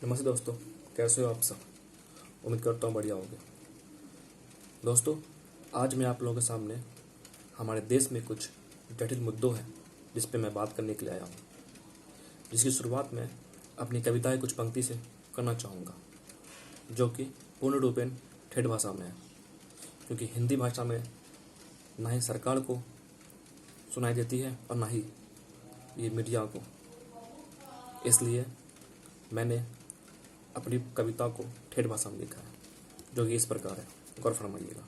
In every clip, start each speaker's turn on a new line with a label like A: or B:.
A: नमस्ते दोस्तों, कैसे हो आप सब। उम्मीद करता हूँ बढ़िया होगे। दोस्तों, आज मैं आप लोगों के सामने हमारे देश में कुछ जटिल मुद्दों हैं जिस पे मैं बात करने के लिए आया हूँ, जिसकी शुरुआत मैं अपनी कविता की कुछ पंक्ति से करना चाहूँगा, जो कि पूर्ण रूपेण ठेठ भाषा में है, क्योंकि हिंदी भाषा में ना ही सरकार को सुनाई देती है और ना ही ये मीडिया को। इसलिए मैंने अपनी कविता को ठेठ भाषा में लिखा है, जो कि इस प्रकार है, गौर फरमाइएगा।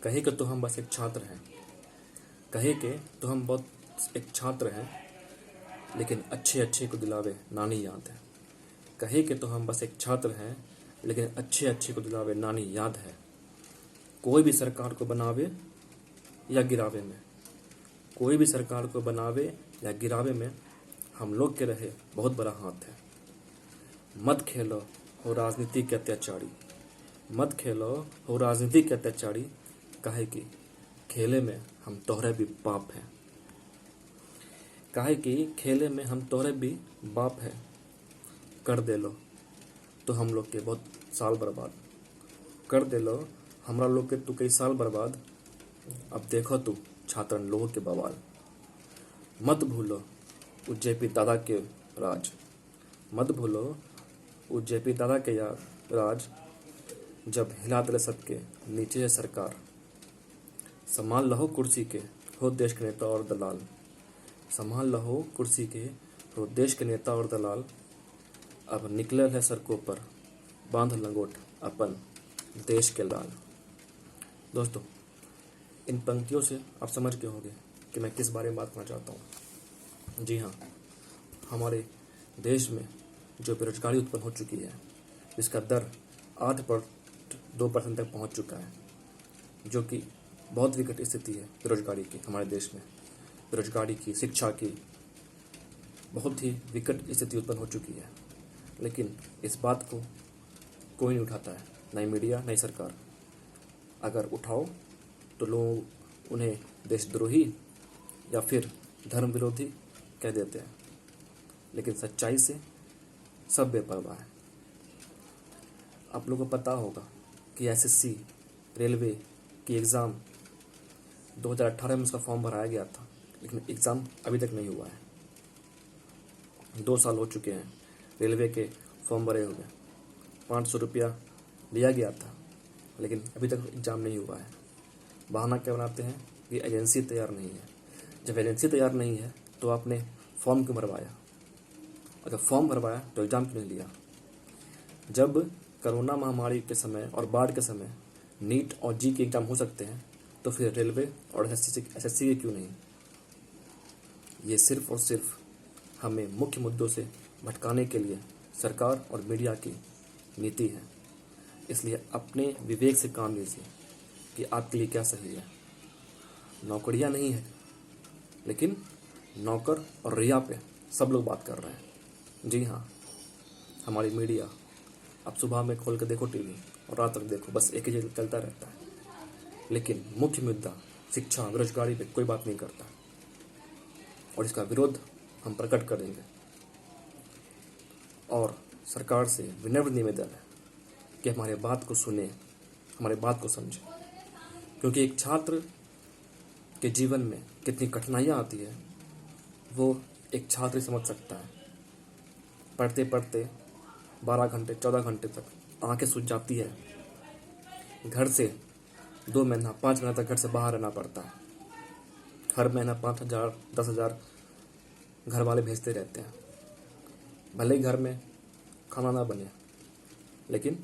A: कहे कि तो हम बस एक छात्र हैं, कहे के तो हम बहुत एक छात्र हैं, लेकिन अच्छे अच्छे को दिलावे नानी याद है। कहे कि तो हम बस एक छात्र हैं, लेकिन अच्छे अच्छे को दिलावे नानी याद है। कोई भी सरकार को बनावे या गिरावे में, कोई भी सरकार को बनावे या गिरावे में हम लोग के रहे बहुत बड़ा हाथ है। मत खेलो हो राजनीति के अत्याचारी, मत खेलो हो राजनीति के अत्याचारी, काहे कि खेले में हम तोहरे भी बाप हैं। काहे कि खेले में हम तोहरे भी बाप हैं। कर दे लो तो हम लोग के बहुत साल बर्बाद, कर दे लो हमरा लोग के तू कई साल बर्बाद। अब देखो तू छात्रन लोगों के बवाल। मत भूलो उ जेपी दादा के राज, मत भूलो उ जेपी दादा के यार राज, जब हिला दले सबके नीचे है सरकार। संभाल लहो कुर्सी के हो देश के नेता और दलाल, संभाल लहो कुर्सी के हो देश के नेता और दलाल। अब निकलल है सड़कों पर बांध लंगोट अपन देश के लाल। दोस्तों, इन पंक्तियों से आप समझ गए होंगे कि मैं किस बारे में बात करना चाहता हूँ। जी हाँ, हमारे देश में जो बेरोजगारी उत्पन्न हो चुकी है, जिसका दर 8.2% तक पहुँच चुका है, जो कि बहुत विकट स्थिति है बेरोजगारी की हमारे देश में। बेरोजगारी की, शिक्षा की बहुत ही विकट स्थिति उत्पन्न हो चुकी है, लेकिन इस बात को कोई नहीं उठाता है, ना ही मीडिया ना ही सरकार। अगर उठाओ तो लोग उन्हें देशद्रोही या फिर धर्म विरोधी कह देते हैं, लेकिन सच्चाई से सब बेपरवाह है। आप लोगों को पता होगा कि एसएससी रेलवे की एग्ज़ाम 2018 में उसका फॉर्म भराया गया था, लेकिन एग्ज़ाम अभी तक नहीं हुआ है। 2 साल हो चुके हैं रेलवे के फॉर्म भरे हुए। 500 रुपया लिया गया था, लेकिन अभी तक एग्ज़ाम नहीं हुआ है। बहाना क्या बनाते हैं कि एजेंसी तैयार नहीं है। जब एजेंसी तैयार नहीं है तो आपने फॉर्म क्यों भरवाया? अगर फॉर्म भरवाया तो एग्ज़ाम क्यों नहीं लिया? जब कोरोना महामारी के समय और बाढ़ के समय नीट और जी के एग्ज़ाम हो सकते हैं, तो फिर रेलवे और एसएससी के क्यों नहीं? ये सिर्फ और सिर्फ हमें मुख्य मुद्दों से भटकाने के लिए सरकार और मीडिया की नीति है। इसलिए अपने विवेक से काम लीजिए कि आपके लिए क्या सही है। नौकरियां नहीं है, लेकिन नौकर और रिया पे सब लोग बात कर रहे हैं। जी हाँ, हमारी मीडिया, अब सुबह में खोल के देखो टीवी और रात तक देखो, बस एक ही जगह चलता रहता है, लेकिन मुख्य मुद्दा शिक्षा, बेरोजगारी पे कोई बात नहीं करता। और इसका विरोध हम प्रकट करेंगे। और सरकार से विनम्र निवेदन है कि हमारे बात को सुने, हमारे बात को समझे, क्योंकि एक छात्र के जीवन में कितनी कठिनाइयाँ आती है वो एक छात्र ही समझ सकता है। पढ़ते पढ़ते 12 घंटे 14 घंटे तक आंखें सूज जाती है। घर से 2 महीना 5 महीना तक घर से बाहर रहना पड़ता है। हर महीना 5,000 10,000 घर वाले भेजते रहते हैं। भले ही घर में खाना ना बने, लेकिन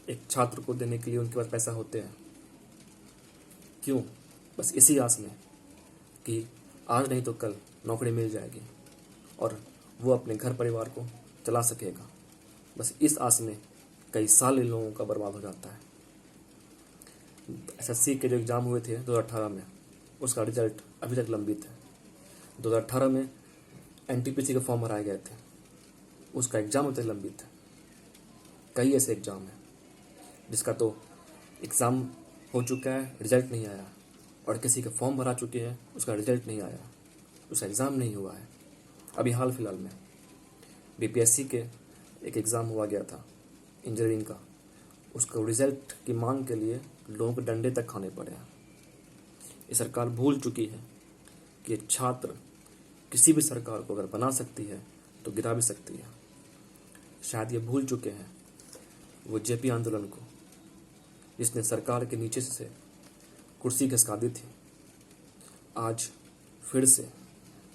A: एक छात्र को देने के लिए उनके पास पैसा होते हैं। क्यों? बस इसी आस में कि आज नहीं तो कल नौकरी मिल जाएगी और वो अपने घर परिवार को चला सकेगा। बस इस आस में कई साल इन लोगों का बर्बाद हो जाता है। एसएससी के जो एग्ज़ाम हुए थे 2018 में, उसका रिजल्ट अभी तक लंबित है। 2018 में एनटीपीसी के फॉर्म भराए गए थे, उसका एग्ज़ाम अभी तक लंबित है। कई ऐसे एग्ज़ाम हैं जिसका तो एग्ज़ाम हो चुका है, रिजल्ट नहीं आया, और किसी के फॉर्म भरा चुके हैं, उसका रिजल्ट नहीं आया, उसका एग्ज़ाम नहीं हुआ है। अभी हाल फिलहाल में बीपीएससी के एक एग्ज़ाम हुआ गया था इंजीनियरिंग का, उसका रिजल्ट की मांग के लिए लोगों को डंडे तक खाने पड़े हैं। ये सरकार भूल चुकी है कि छात्र किसी भी सरकार को अगर बना सकती है तो गिरा भी सकती है। शायद ये भूल चुके हैं वो जेपी आंदोलन को, जिसने सरकार के नीचे से कुर्सी खिसका दी थी। आज फिर से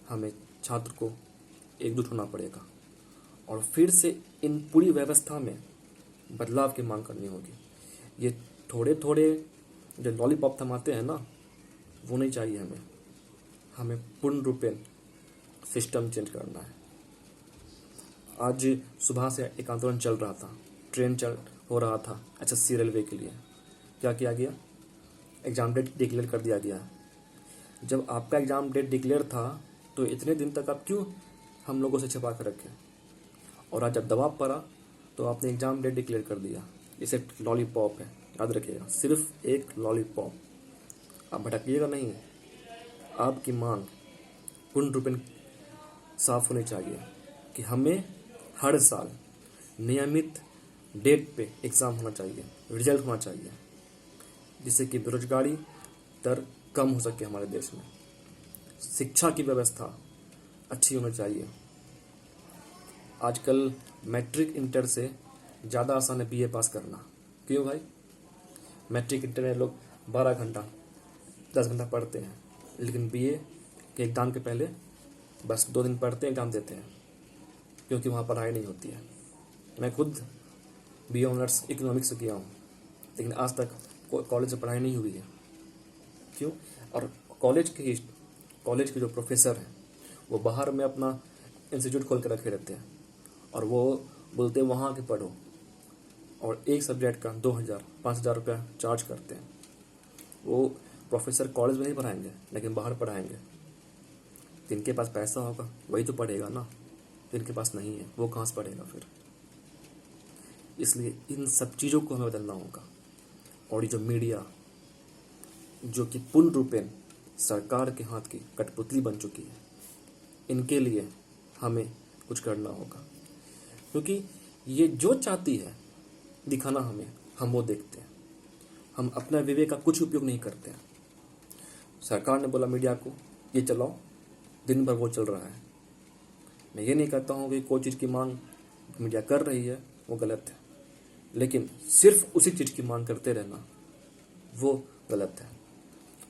A: हमें छात्र को एकजुट होना पड़ेगा और फिर से इन पूरी व्यवस्था में बदलाव की मांग करनी होगी। ये थोड़े थोड़े जो लॉलीपॉप थमाते हैं ना, वो नहीं चाहिए हमें। हमें पूर्ण रूपेण सिस्टम चेंज करना है। आज सुबह से एक आंदोलन चल रहा था, ट्रेन चल हो रहा था एसएससी रेलवे के लिए। क्या किया गया? एग्ज़ाम डेट डिक्लेयर कर दिया गया। जब आपका एग्ज़ाम डेट डिक्लेयर था तो इतने दिन तक आप क्यों हम लोगों से छिपा कर रखे? और आज जब दबाव पड़ा तो आपने एग्ज़ाम डेट डिक्लेयर कर दिया। ये सिर्फ लॉलीपॉप है, याद रखिएगा, सिर्फ एक लॉलीपॉप। आप भटकिएगा नहीं। आपकी मांग पूर्ण रूपेण साफ होनी चाहिए कि हमें हर साल नियमित डेट पे एग्ज़ाम होना चाहिए, रिजल्ट होना चाहिए, जिससे कि बेरोजगारी दर कम हो सके हमारे देश में। शिक्षा की व्यवस्था अच्छी होनी चाहिए। आजकल मैट्रिक इंटर से ज़्यादा आसान है बीए पास करना। क्यों भाई? मैट्रिक इंटर में लोग 12 घंटा 10 घंटा पढ़ते हैं, लेकिन बीए के एग्ज़ाम के पहले बस 2 दिन पढ़ते हैं, एग्ज़ाम देते हैं, क्योंकि वहाँ पढ़ाई नहीं होती है। मैं खुद बीए ऑनर्स इकोनॉमिक्स से किया हूँ, लेकिन आज तक कॉलेज से पढ़ाई नहीं हुई है। क्यों? और कॉलेज के जो प्रोफेसर हैं वो बाहर में अपना इंस्टीट्यूट खोल कर रखे रहते हैं और वो बोलते हैं वहाँ के पढ़ो, और एक सब्जेक्ट का 2000-5000 रुपया चार्ज करते हैं। वो प्रोफेसर कॉलेज में नहीं पढ़ाएंगे, लेकिन बाहर पढ़ाएंगे। जिनके पास पैसा होगा वही तो पढ़ेगा ना, जिनके पास नहीं है वो कहाँ से पढ़ेगा फिर? इसलिए इन सब चीज़ों को हमें बदलना होगा। और ये जो मीडिया, जो कि पूर्ण रूपेण सरकार के हाथ की कठपुतली बन चुकी है, इनके लिए हमें कुछ करना होगा। क्योंकि ये जो चाहती है दिखाना हमें, हम वो देखते हैं। हम अपना विवेक का कुछ उपयोग नहीं करते हैं। सरकार ने बोला मीडिया को ये चलाओ, दिन भर वो चल रहा है। मैं ये नहीं कहता हूँ कि कोई चीज़ की मांग मीडिया कर रही है वो गलत है, लेकिन सिर्फ उसी चीज़ की मांग करते रहना वो गलत है।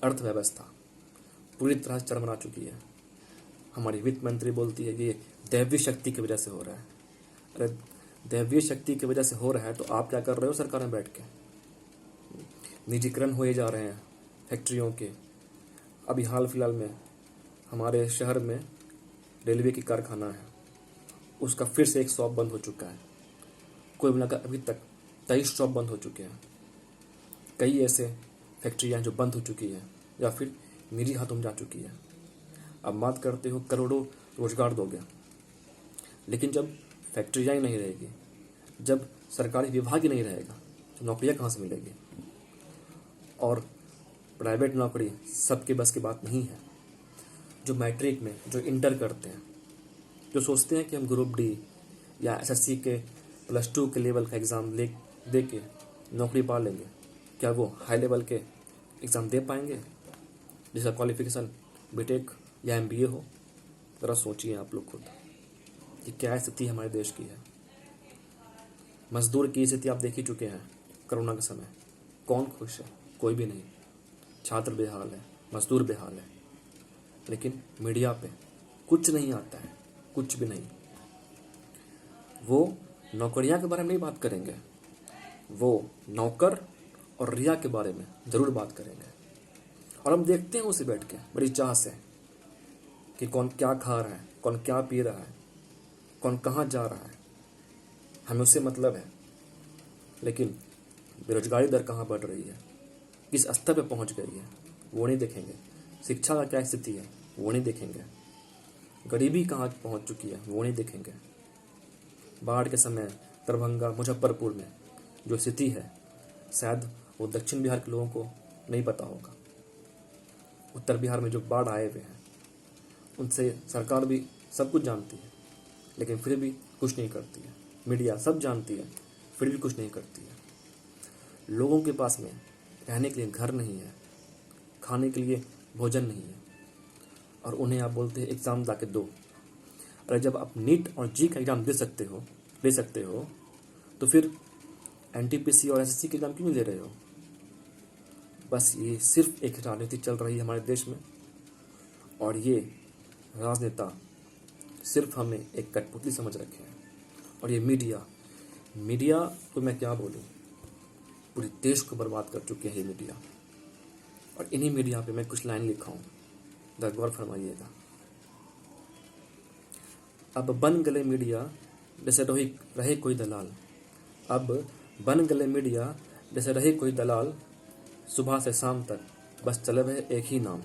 A: अर्थव्यवस्था पूरी तरह से चरमरा चुकी है। हमारी वित्त मंत्री बोलती है कि ये दैवीय शक्ति की वजह से हो रहा है। अरे दैवीय शक्ति की वजह से हो रहा है तो आप क्या कर रहे हो सरकार में बैठ के? निजीकरण हुए जा रहे हैं फैक्ट्रियों के। अभी हाल फिलहाल में हमारे शहर में रेलवे की कारखाना है, उसका फिर से एक शॉप बंद हो चुका है। कोई मिलाकर अभी तक 23 शॉप बंद हो चुके हैं। कई ऐसे फैक्ट्रियाँ जो बंद हो चुकी हैं या फिर निजी हाथों में जा चुकी है। अब बात करते हो करोड़ों रोजगार दोगे, लेकिन जब फैक्ट्रियाँ ही नहीं रहेगी, जब सरकारी विभाग ही नहीं रहेगा, तो नौकरियाँ कहाँ से मिलेगी? और प्राइवेट नौकरी सबके बस की बात नहीं है। जो मैट्रिक में, जो इंटर करते हैं, जो सोचते हैं कि हम ग्रुप डी या एसएससी के +2 के लेवल का एग्ज़ाम दे के नौकरी पा लेंगे, क्या वो हाई लेवल के एग्ज़ाम दे पाएंगे जिसका क्वालिफिकेशन बीटेक या एमबीए हो? ज़रा सोचिए आप लोग खुद कि क्या स्थिति हमारे देश की है। मजदूर की स्थिति आप देख ही चुके हैं। कोरोना के समय कौन खुश है? कोई भी नहीं। छात्र बेहाल है, मजदूर बेहाल है, लेकिन मीडिया पे कुछ नहीं आता है, कुछ भी नहीं। वो नौकरियां के बारे में नहीं बात करेंगे, वो नौकर और रिया के बारे में ज़रूर बात करेंगे। और हम देखते हैं उसे बैठ के बड़ी चाह से कि कौन क्या खा रहा है, कौन क्या पी रहा है, कौन कहाँ जा रहा है, हमें उससे मतलब है। लेकिन बेरोजगारी दर कहाँ बढ़ रही है, किस स्तर पे पहुँच गई है, वो नहीं देखेंगे। शिक्षा का क्या स्थिति है, वो नहीं देखेंगे। गरीबी कहाँ पहुँच चुकी है, वो नहीं देखेंगे। बाढ़ के समय दरभंगा, मुजफ्फरपुर में जो स्थिति है, शायद वो दक्षिण बिहार के लोगों को नहीं पता होगा। उत्तर बिहार में जो बाढ़ आए हुए हैं, उनसे सरकार भी सब कुछ जानती है, लेकिन फिर भी कुछ नहीं करती है। मीडिया सब जानती है, फिर भी कुछ नहीं करती है। लोगों के पास में रहने के लिए घर नहीं है, खाने के लिए भोजन नहीं है, और उन्हें आप बोलते हैं एग्ज़ाम जाके दो। अरे जब आप नीट और जी का एग्ज़ाम दे सकते हो तो फिर एनटीपीसी और एसएससी के एग्ज़ाम क्यों नहीं दे रहे हो? बस ये सिर्फ एक राजनीति चल रही है हमारे देश में, और ये राजनेता सिर्फ हमें एक कठपुतली समझ रखे हैं। और ये मीडिया तो मैं क्या बोलूँ, पूरे देश को बर्बाद कर चुके हैं ये मीडिया। और इन्हीं मीडिया पे मैं कुछ लाइन लिखा हूँ, जरा गौर फरमाइएगा। अब बन गले मीडिया जैसे रहे कोई दलाल, अब बन गले मीडिया जैसे रहे कोई दलाल, सुबह से शाम तक बस चलब है एक ही नाम,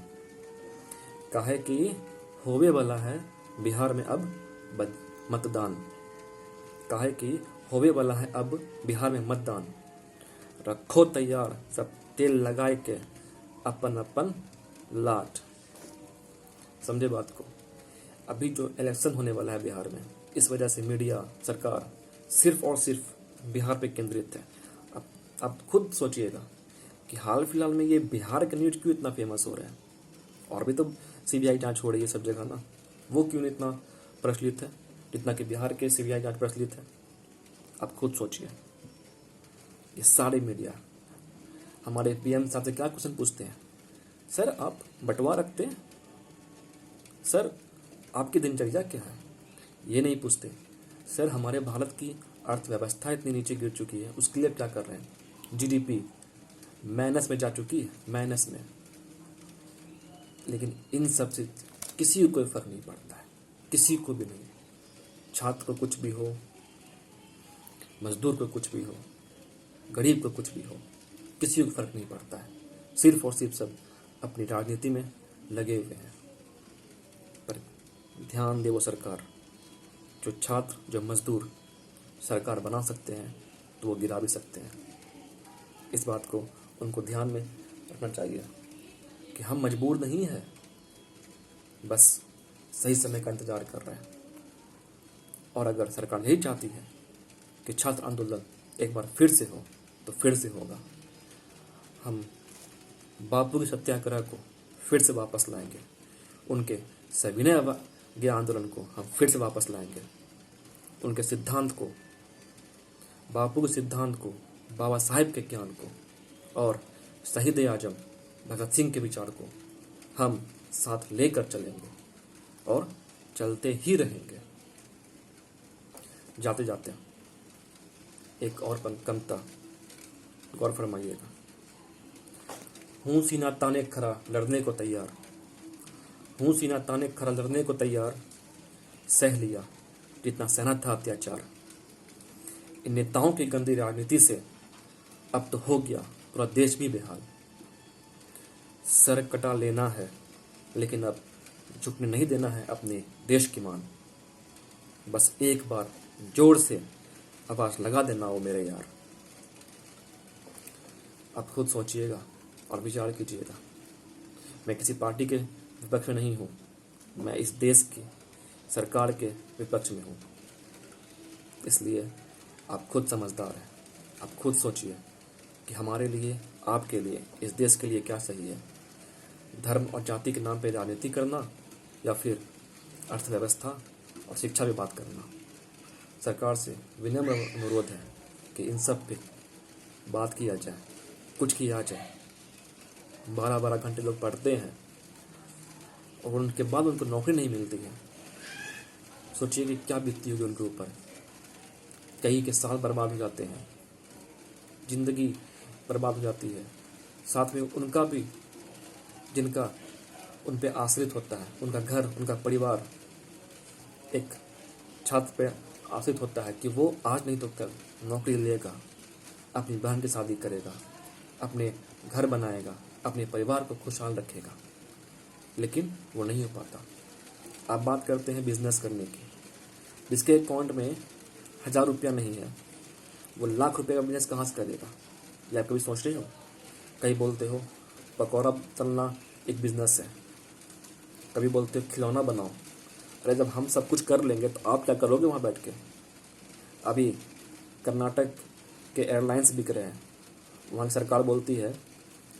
A: काहे कि होवे वाला है बिहार में अब मतदान, काहे कि होवे वाला है अब बिहार में मतदान, रखो तैयार सब तेल लगाए के अपन अपन लाट। समझे बात को? अभी जो इलेक्शन होने वाला है बिहार में, इस वजह से मीडिया सरकार सिर्फ और सिर्फ बिहार पे केंद्रित है। अब खुद सोचिएगा कि हाल फिलहाल में ये बिहार का न्यूज क्यों इतना फेमस हो रहा है। और भी तो सीबीआई जांच हो रही है सब जगह ना, वो क्यों नहीं इतना प्रचलित है जितना कि बिहार के सीबीआई जांच प्रचलित है। आप खुद सोचिए। ये सारे मीडिया हमारे पीएम साहब से क्या क्वेश्चन पूछते हैं? सर आप बंटवा रखते हैं? सर आपकी दिनचर्या क्या है? ये नहीं पूछते। सर हमारे भारत की अर्थव्यवस्था इतनी नीचे गिर चुकी है, उसके लिए क्या कर रहे हैं? जीडीपी माइनस में जा चुकी है, माइनस में। लेकिन इन सब से किसी को कोई फर्क नहीं पड़ता है, किसी को भी नहीं। छात्र को कुछ भी हो, मजदूर को कुछ भी हो, गरीब को कुछ भी हो, किसी को फर्क नहीं पड़ता है। सिर्फ और सिर्फ सब अपनी राजनीति में लगे हुए हैं। पर ध्यान दे वो सरकार, जो छात्र जो मजदूर सरकार बना सकते हैं तो वो गिरा भी सकते हैं। इस बात को उनको ध्यान में रखना चाहिए कि हम मजबूर नहीं हैं, बस सही समय का इंतज़ार कर रहे हैं। और अगर सरकार यही चाहती है कि छात्र आंदोलन एक बार फिर से हो तो फिर से होगा। हम बापू की सत्याग्रह को फिर से वापस लाएंगे, उनके सविनय अवज्ञा आंदोलन को हम फिर से वापस लाएंगे, उनके सिद्धांत को, बापू के सिद्धांत को, बाबा साहेब के ज्ञान को और शहीद आजम भगत सिंह के विचार को हम साथ लेकर चलेंगे और चलते ही रहेंगे। जाते जाते एक और कविता गौर फरमाइएगा। हूँ सीना ताने खरा लड़ने को तैयार, हूँ सीना ताने खरा लड़ने को तैयार, सह लिया जितना सहना था अत्याचार। इन नेताओं की गंदी राजनीति से अब तो हो गया पूरा देश भी बेहाल। सर कटा लेना है लेकिन अब झुकने नहीं देना है अपने देश की मान। बस एक बार जोर से आवाज़ लगा देना हो मेरे यार। आप खुद सोचिएगा और विचार कीजिएगा। मैं किसी पार्टी के विपक्ष में नहीं हूँ, मैं इस देश की सरकार के विपक्ष में हूँ। इसलिए आप खुद समझदार हैं, आप खुद सोचिए कि हमारे लिए, आपके लिए, इस देश के लिए क्या सही है। धर्म और जाति के नाम पे राजनीति करना या फिर अर्थव्यवस्था और शिक्षा पे बात करना। सरकार से विनम्र अनुरोध है कि इन सब पे बात किया जाए, कुछ किया जाए। 12-12 घंटे लोग पढ़ते हैं और उनके बाद उनको नौकरी नहीं मिलती है। सोचिए कि क्या बीतती होगी उनके ऊपर। कई के साल बर्बाद हो जाते हैं, जिंदगी बर्बाद हो जाती है। साथ में उनका भी, जिनका उन पे आश्रित होता है, उनका घर, उनका परिवार एक छात्र पे आश्रित होता है कि वो आज नहीं तो कल नौकरी लेगा, अपनी बहन की शादी करेगा, अपने घर बनाएगा, अपने परिवार को खुशहाल रखेगा। लेकिन वो नहीं हो पाता। आप बात करते हैं बिजनेस करने की, जिसके अकाउंट में 1000 रुपया नहीं है, वो लाख रुपये का बिजनेस कहाँ से करेगा? या कभी सोच रहे हो? कहीं बोलते हो पकौड़ा तलना एक बिजनेस है, कभी बोलते हो खिलौना बनाओ। अरे जब हम सब कुछ कर लेंगे तो आप क्या करोगे वहाँ बैठ के? अभी कर्नाटक के एयरलाइंस बिक रहे हैं। वहाँ की सरकार बोलती है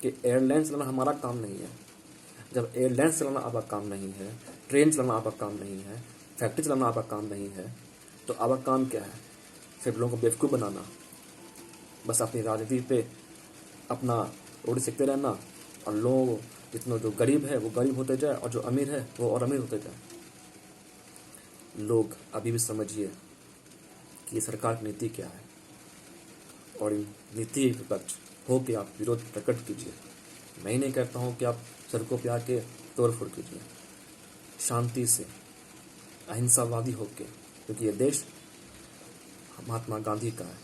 A: कि एयरलाइन चलाना हमारा काम नहीं है। जब एयरलाइन चलाना आपका काम नहीं है, ट्रेन चलाना आपका काम नहीं है, फैक्ट्री चलाना आपका काम नहीं है, तो आपका काम क्या है? सिर्फ लोगों को बेवकूफ़ बनाना, बस अपनी राजनीति पे अपना रोटी सेकते रहना, और लोग जितना जो गरीब है वो गरीब होते जाए और जो अमीर है वो और अमीर होते जाए। लोग अभी भी समझिए कि ये सरकार की नीति क्या है, और इन नीति के विपक्ष हो के आप विरोध प्रकट कीजिए। मैं ही नहीं कहता हूँ कि आप सड़कों पे आके तोड़फोड़ कीजिए, शांति से, अहिंसावादी होके, क्योंकि ये देश महात्मा गांधी का है।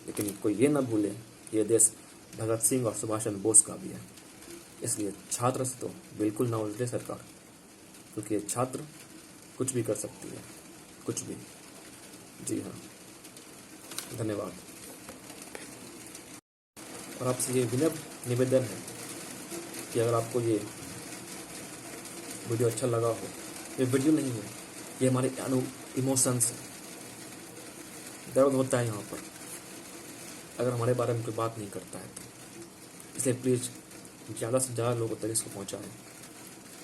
A: लेकिन कोई ये ना भूले ये देश भगत सिंह और सुभाष चंद्र बोस का भी है। इसलिए छात्र से तो बिल्कुल ना उलझे सरकार, क्योंकि ये छात्र कुछ भी कर सकती है, कुछ भी। जी हाँ, धन्यवाद। और आपसे ये विनम्र निवेदन है कि अगर आपको ये वीडियो अच्छा लगा हो, ये वीडियो नहीं है, ये हमारे इमोशंस हैं, दर्द होता है यहाँ पर अगर हमारे बारे में कोई बात नहीं करता है तो। इसलिए प्लीज़ ज़्यादा से ज़्यादा लोगों तक इसको पहुँचाएं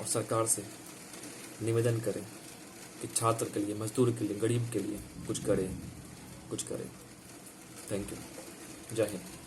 A: और सरकार से निवेदन करें कि छात्र के लिए, मजदूर के लिए, गरीब के लिए कुछ करें। Thank you. जय हिंद।